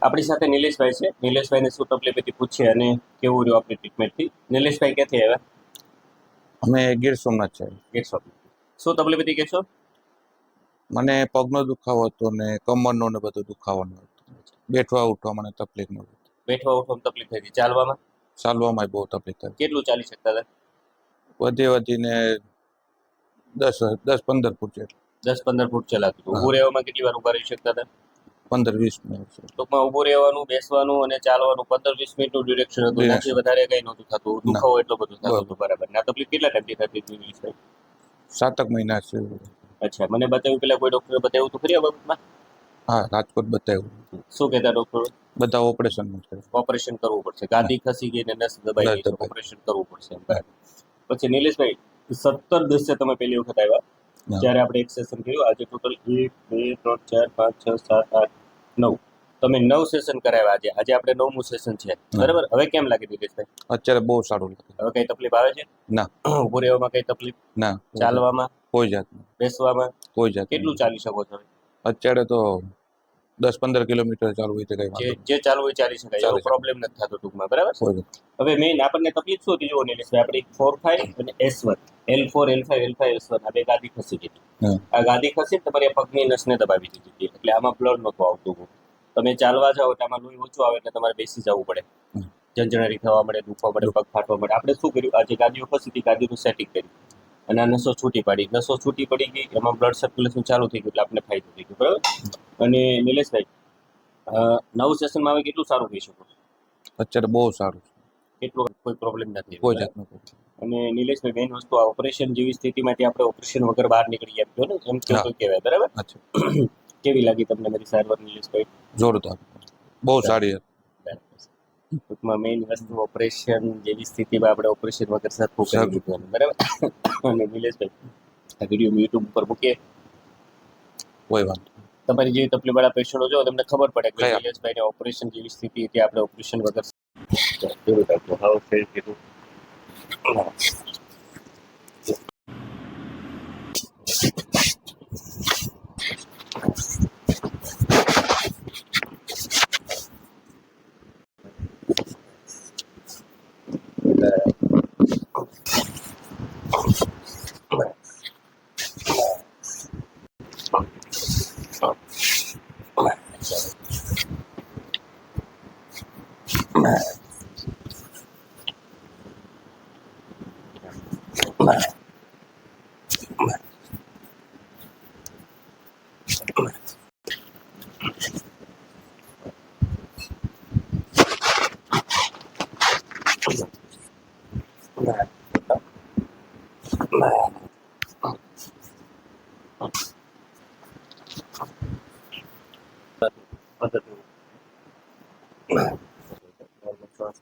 આપણી સાથે નિલેશભાઈ છે. નિલેશભાઈને શું તકલીફ હતી પૂછીએ અને કેવું રહ્યું આપણી ટ્રીટમેન્ટથી. નિલેશભાઈ ક્યાંથી આવ્યા? અમે ગીર સોમનાથ છે. ગીર સોમનાથ. શું તકલીફ હતી કહેશો? મને પગનો દુખાવો હતો ને કમરનો ને બધો દુખાવાનો હતો. બેઠવા ઉઠવા મને તકલીફ નહોતી. બેઠવા ઉઠવામાં તકલીફ થઈ હતી. ચાલવામાં? ચાલવામાં બહુ તકલીફ થઈ. કેટલું ચાલી શકતા હતા? વધીને 10-15 ફૂટ જેટલું. 10-15 ફૂટ ચલાતું હતું. ઊભું રહેવામાં કેટલી વાર ઊભા રહી શકતા હતા? 15-20 મિનિટ. ટૂંકમાં ઊભું રહેવાનું, બેસવાનું અને ચાલવાનું 15-20 મિનિટનું ડ્યુરેક્શન હતું. એનાથી વધારે કંઈ નહોતું થતું. દુખાવો એટલો બધો થતો હતો. બરાબર. આ તકલીફ કેટલા ટાઈમથી થતી હતી નિલેશભાઈ? 7 મહિના છે. અચ્છા. મને બતાવ્યું પેલા કોઈ ડોક્ટરે બતાવ્યું તો ખરી આ બાબતમાં? હા, રાજકોટ બતાવ્યું. શું કહેતા ડોક્ટરો? બધા ઓપરેશન છે. ઓપરેશન કરવું પડશે. ગાદી ખસી ગઈ ને નસ દબાઈ ગઈ, ઓપરેશન કરવું પડશે. પછી નિલેશભાઈ 17-10 તમે પહેલી વખત આવ્યા જ્યારે આપણે એક સેશન કર્યું. આજે ટોટલ 1 2 3 4 5 6 7 8 9 તમે 9 સેશન કરાવ્યા. આજે આપણે 9મું સેશન છે. બરાબર. હવે કેમ લાગે નિલેશભાઈ? અત્યારે બહુ સારું લાગે. હવે કઈ તકલીફ આવે છે? ના. ઊભું રહેવામાં કઈ તકલીફ? ના. ચાલવામાં? કોઈ જાતની. બેસવામાં? કોઈ જાત. કેટલું ચાલી શકો છો? અત્યારે તો 10-15 કિલોમીટર ચાલવું હોય તો કઈ વાંધો જે ચાલવું હોય ચાલી શકાય. એવો પ્રોબ્લેમ નથી થતો ટૂંકમાં. બરાબર. હવે મેઇન આપણને તકલીફ શું હતી? જુઓ નિલેશભાઈ, આપણી 4-5 અને S1 L4 L5 L5 S1 આ બે ગાદી ખસી ગઈ. આ ગાદી ખસી તમારી પગની નસને દબાવી દીધી હતી. એટલે આમાં બ્લડ નહોતું આવતું. તમે ચાલવા જાઓ એટલે આમાં લોહી ઓછું આવે એટલે તમારે બેસી જવું પડે. જંજણારી થવા મળે, દુખવા મળે, પગ ફાટવા મળે. આપણે શું કર્યું? આજે ગાદીઓ ખસી હતી, ગાદીનું સેટિંગ કર્યું અને આ નસો છૂટી પાડી. નસો છૂટી પડી ગઈ, એમાં બ્લડ સર્ક્યુલેશન ચાલુ થઈ ગયું એટલે આપણે ફાયદો થઈ ગયો. બરાબર. અને નિલેશભાઈ 9 સેશનમાં હવે કેટલું સારું કહી શકો? અત્યારે બહુ સારું છે. કેટલું કોઈ પ્રોબ્લેમ નથી? કોઈ જાતનો. અને નિલેશભાઈ મેઇન વસ્તુ આ ઓપરેશન જેવી સ્થિતિમાંથી આપણે ઓપરેશન વગર બહાર નીકળી એમ કહો ને, એમ કેવું કહેવાય. બરાબર. કેવી લાગી તમને મારી સારવાર નિલેશભાઈ? જોરદાર. બહુ સારી હતી. ટૂંકમાં મેઇન વસ્તુ ઓપરેશન જેવી સ્થિતિમાં આપણે ઓપરેશન વગર સરખું કરી દીધું. બરાબર. અને નિલેશભાઈ આ વિડીયો યુટ્યુબ ઉપર મૂકીએ. કોઈ વાંધો. તમારી જેવી તકલીફવાળા પેશન્ટો જો તમને ખબર પડે કે નિલેશભાઈને ઓપરેશન જેવી સ્થિતિ હતી, આપણે ઓપરેશન વગર કેવું થતું. હાવ ફેર કીધું. શ્વાસ